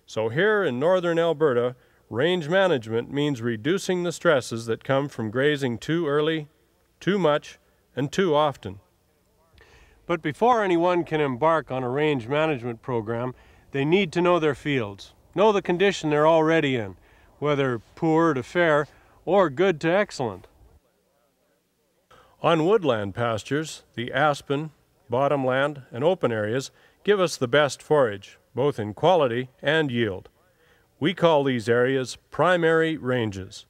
So here in northern Alberta, range management means reducing the stresses that come from grazing too early, too much, and too often. But before anyone can embark on a range management program, they need to know their fields, know the condition they're already in, whether poor to fair or good to excellent. On woodland pastures, the aspen, bottomland, and open areas give us the best forage, both in quality and yield. We call these areas primary ranges.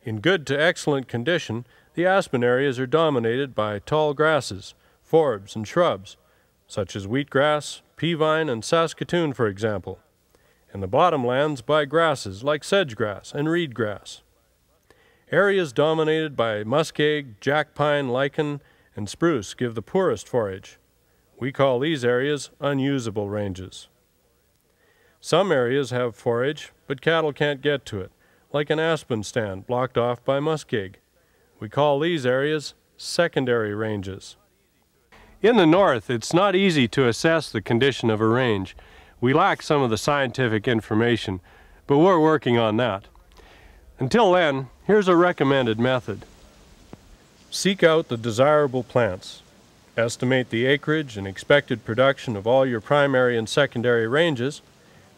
In good to excellent condition, the aspen areas are dominated by tall grasses, forbs, and shrubs, such as wheatgrass, peavine, and Saskatoon, for example, and the bottomlands by grasses like sedgegrass and reedgrass. Areas dominated by muskeg, jack pine, lichen, and spruce give the poorest forage. We call these areas unusable ranges. Some areas have forage, but cattle can't get to it, like an aspen stand blocked off by muskeg. We call these areas secondary ranges. In the north, it's not easy to assess the condition of a range. We lack some of the scientific information, but we're working on that. Until then, here's a recommended method. Seek out the desirable plants. Estimate the acreage and expected production of all your primary and secondary ranges,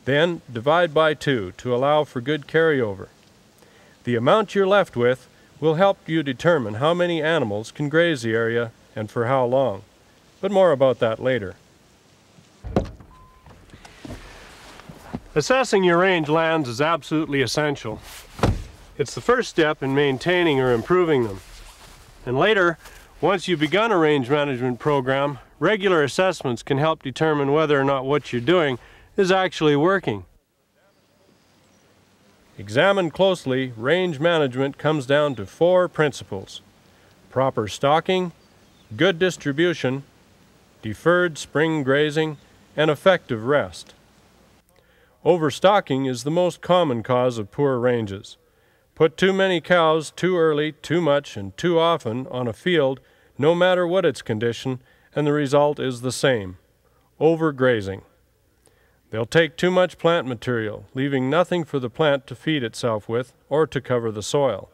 then divide by 2 to allow for good carryover. The amount you're left with will help you determine how many animals can graze the area and for how long. But more about that later. Assessing your rangelands is absolutely essential. It's the first step in maintaining or improving them. And later, once you've begun a range management program, regular assessments can help determine whether or not what you're doing is actually working. Examined closely, range management comes down to 4 principles: proper stocking, good distribution, deferred spring grazing, and effective rest. Overstocking is the most common cause of poor ranges. Put too many cows too early, too much, and too often on a field, no matter what its condition, and the result is the same: overgrazing. They'll take too much plant material, leaving nothing for the plant to feed itself with or to cover the soil.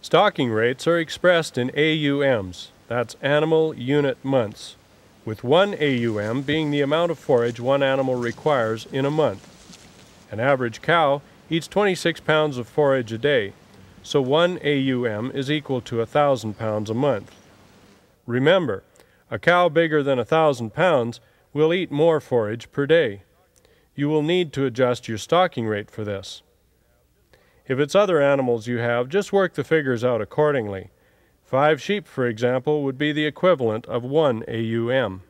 Stocking rates are expressed in AUMs, that's animal unit months, with 1 AUM being the amount of forage one animal requires in a month. An average cow eats 26 pounds of forage a day, so 1 AUM is equal to 1,000 pounds a month. Remember, a cow bigger than 1,000 pounds will eat more forage per day. You will need to adjust your stocking rate for this. If it's other animals you have, just work the figures out accordingly. 5 sheep, for example, would be the equivalent of 1 AUM.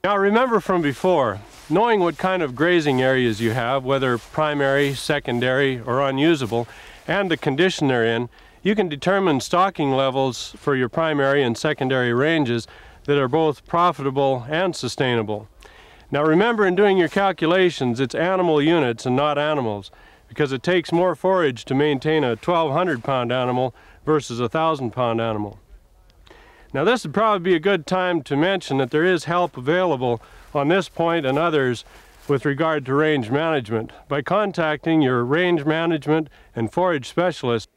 Now remember from before, knowing what kind of grazing areas you have, whether primary, secondary, or unusable, and the condition they're in, you can determine stocking levels for your primary and secondary ranges that are both profitable and sustainable. Now remember, in doing your calculations, it's animal units and not animals, because it takes more forage to maintain a 1,200 pound animal versus a 1,000 pound animal. Now this would probably be a good time to mention that there is help available on this point and others with regard to range management by contacting your range management and forage specialist.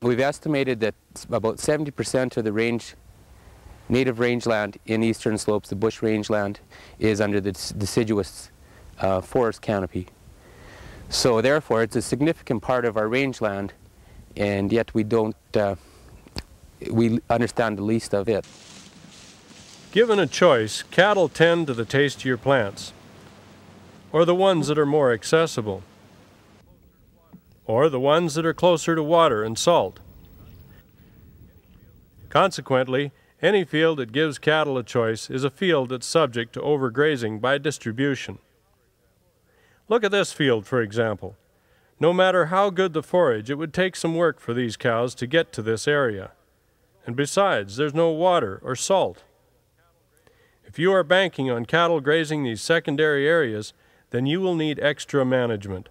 We've estimated that about 70% of the native rangeland in eastern slopes, the bush rangeland, is under the deciduous forest canopy. So therefore it's a significant part of our rangeland, and yet we understand the least of it. Given a choice, cattle tend to the tastier plants, or the ones that are more accessible, or the ones that are closer to water and salt. Consequently, any field that gives cattle a choice is a field that's subject to overgrazing by distribution. Look at this field, for example. No matter how good the forage, it would take some work for these cows to get to this area. And besides, there's no water or salt. If you are banking on cattle grazing these secondary areas, then you will need extra management.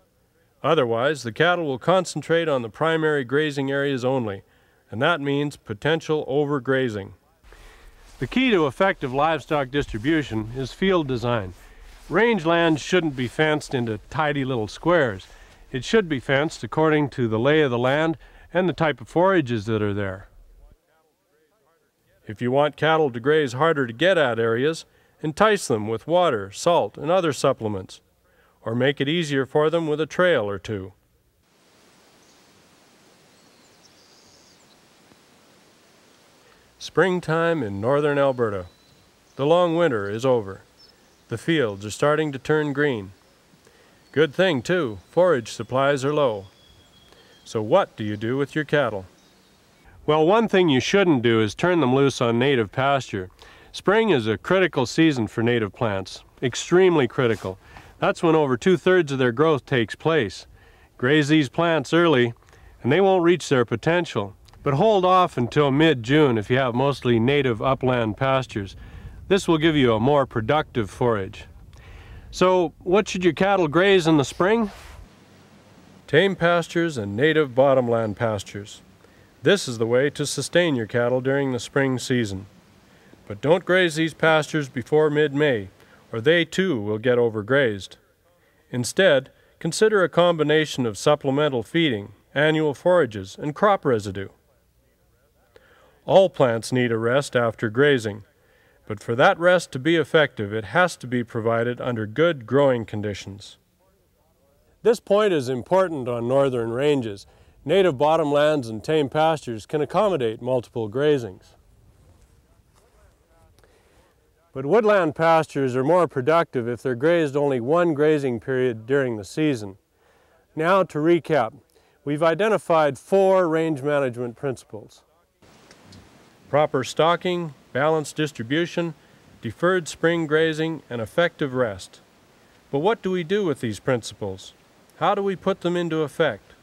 Otherwise, the cattle will concentrate on the primary grazing areas only, and that means potential overgrazing. The key to effective livestock distribution is field design. Rangeland shouldn't be fenced into tidy little squares. It should be fenced according to the lay of the land and the type of forages that are there. If you want cattle to graze harder to get at areas, entice them with water, salt, and other supplements, or make it easier for them with a trail or two. Springtime in northern Alberta. The long winter is over. The fields are starting to turn green. Good thing, too, forage supplies are low. So what do you do with your cattle? Well, one thing you shouldn't do is turn them loose on native pasture. Spring is a critical season for native plants, extremely critical. That's when over 2/3 of their growth takes place. Graze these plants early, and they won't reach their potential. But hold off until mid-June if you have mostly native upland pastures. This will give you a more productive forage. So, what should your cattle graze in the spring? Tame pastures and native bottomland pastures. This is the way to sustain your cattle during the spring season. But don't graze these pastures before mid-May, or they too will get overgrazed. Instead, consider a combination of supplemental feeding, annual forages, and crop residue. All plants need a rest after grazing, but for that rest to be effective, it has to be provided under good growing conditions. This point is important on northern ranges. Native bottomlands and tame pastures can accommodate multiple grazings. But woodland pastures are more productive if they're grazed only one grazing period during the season. Now to recap, we've identified 4 range management principles. Proper stocking, balanced distribution, deferred spring grazing, and effective rest. But what do we do with these principles? How do we put them into effect?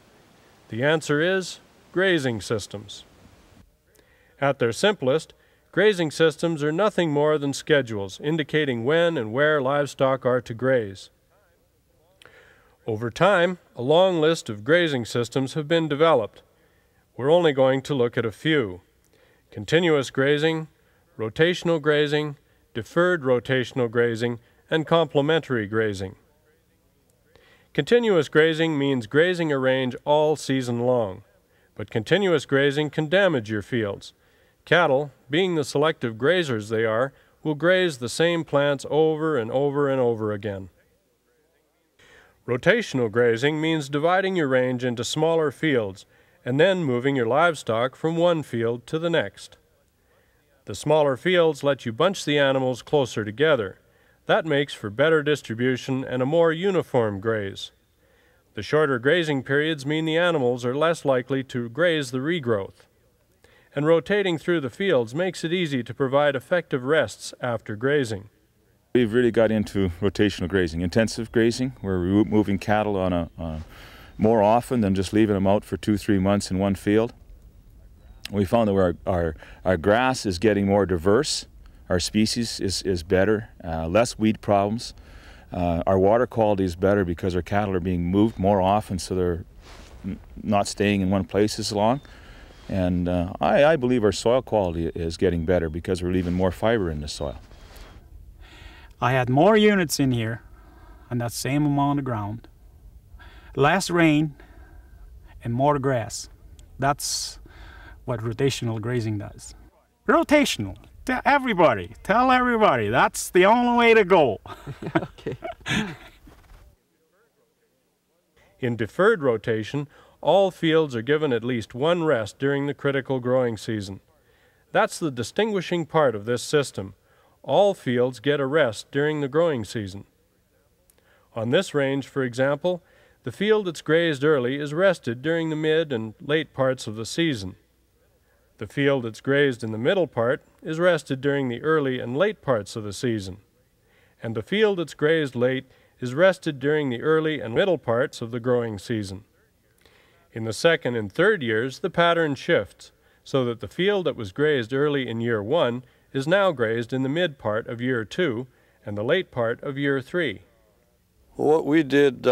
The answer is grazing systems. At their simplest, grazing systems are nothing more than schedules indicating when and where livestock are to graze. Over time, a long list of grazing systems have been developed. We're only going to look at a few: continuous grazing, rotational grazing, deferred rotational grazing, and complementary grazing. Continuous grazing means grazing a range all season long, but continuous grazing can damage your fields. Cattle, being the selective grazers they are, will graze the same plants over and over and over again. Rotational grazing means dividing your range into smaller fields and then moving your livestock from one field to the next. The smaller fields let you bunch the animals closer together. That makes for better distribution and a more uniform graze. The shorter grazing periods mean the animals are less likely to graze the regrowth. And rotating through the fields makes it easy to provide effective rests after grazing. We've really got into rotational grazing, intensive grazing, where we're moving cattle on more often than just leaving them out for 2-3 months in one field. We found that our grass is getting more diverse, our species is better, less weed problems. Our water quality is better because our cattle are being moved more often, so they're not staying in one place as long. And I believe our soil quality is getting better because we're leaving more fiber in the soil. I had more units in here on that same amount of ground. Less rain and more grass. That's what rotational grazing does. Rotational. Tell everybody, that's the only way to go. Okay. In deferred rotation, all fields are given at least one rest during the critical growing season. That's the distinguishing part of this system. All fields get a rest during the growing season. On this range, for example, the field that's grazed early is rested during the mid and late parts of the season. The field that's grazed in the middle part is rested during the early and late parts of the season. And the field that's grazed late is rested during the early and middle parts of the growing season. In the second and third years, the pattern shifts, so that the field that was grazed early in year 1 is now grazed in the mid part of year 2 and the late part of year 3. Well, what we did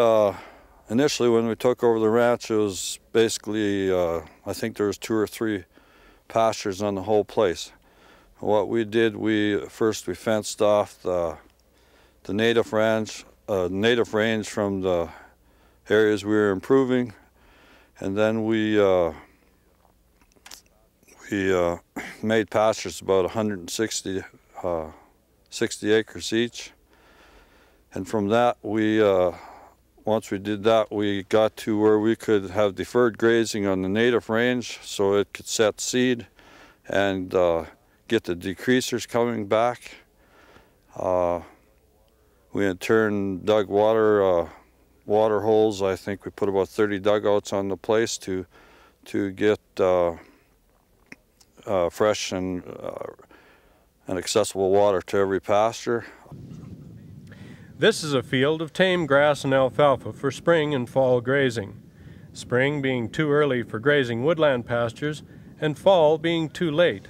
initially when we took over the ranch, it was basically, I think there was 2 or 3 pastures on the whole place. What we did, we fenced off the the native range from the areas we were improving, and then we made pastures about 160 60 acres each. And from that, once we did that, we got to where we could have deferred grazing on the native range so it could set seed and get the decreasers coming back. We in turn dug water holes. I think we put about 30 dugouts on the place to get fresh and accessible water to every pasture. This is a field of tame grass and alfalfa for spring and fall grazing. Spring being too early for grazing woodland pastures and fall being too late.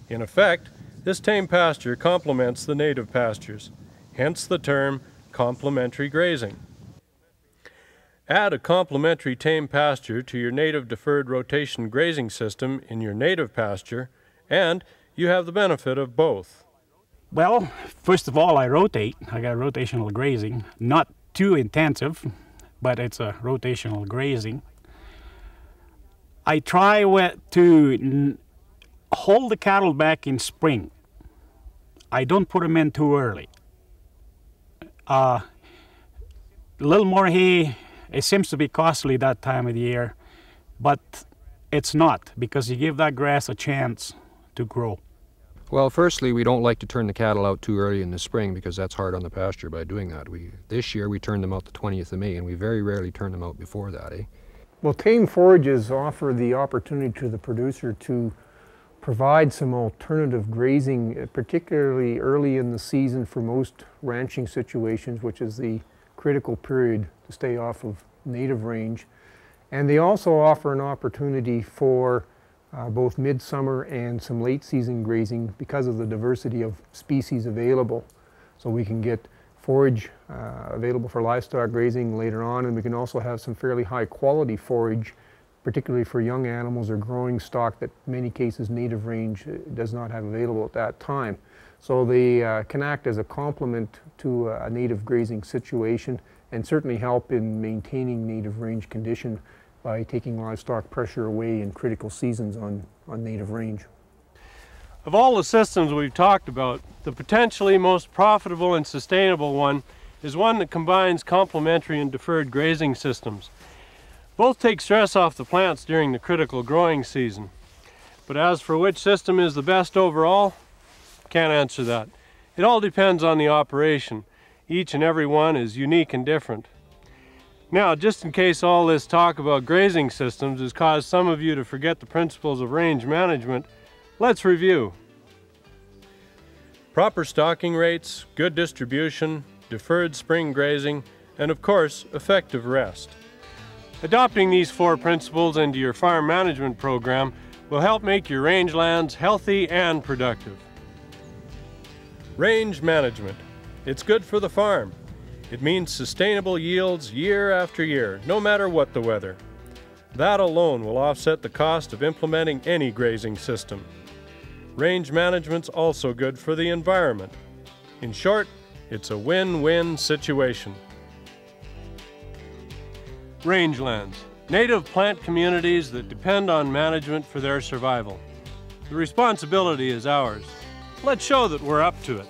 In effect, this tame pasture complements the native pastures, hence the term complementary grazing. Add a complementary tame pasture to your native deferred rotation grazing system in your native pasture, and you have the benefit of both. Well, first of all, I rotate. I got rotational grazing. Not too intensive, but it's a rotational grazing. I try to hold the cattle back in spring. I don't put them in too early. A little more hay, it seems to be costly that time of the year, but it's not, because you give that grass a chance to grow. Well, firstly, we don't like to turn the cattle out too early in the spring because that's hard on the pasture by doing that. This year we turned them out the 20th of May, and we very rarely turn them out before that, eh? Well, tame forages offer the opportunity to the producer to provide some alternative grazing, particularly early in the season for most ranching situations, which is the critical period to stay off of native range. And they also offer an opportunity for both midsummer and some late season grazing because of the diversity of species available. So we can get forage available for livestock grazing later on, and we can also have some fairly high quality forage, particularly for young animals or growing stock that in many cases native range does not have available at that time. So they can act as a complement to a native grazing situation and certainly help in maintaining native range condition by taking livestock pressure away in critical seasons on native range. Of all the systems we've talked about, the potentially most profitable and sustainable one is one that combines complementary and deferred grazing systems. Both take stress off the plants during the critical growing season. But as for which system is the best overall, can't answer that. It all depends on the operation. Each and every one is unique and different. Now, just in case all this talk about grazing systems has caused some of you to forget the principles of range management, let's review. Proper stocking rates, good distribution, deferred spring grazing, and of course, effective rest. Adopting these 4 principles into your farm management program will help make your rangelands healthy and productive. Range management. It's good for the farm. It means sustainable yields year after year, no matter what the weather. That alone will offset the cost of implementing any grazing system. Range management's also good for the environment. In short, it's a win-win situation. Rangelands, native plant communities that depend on management for their survival. The responsibility is ours. Let's show that we're up to it.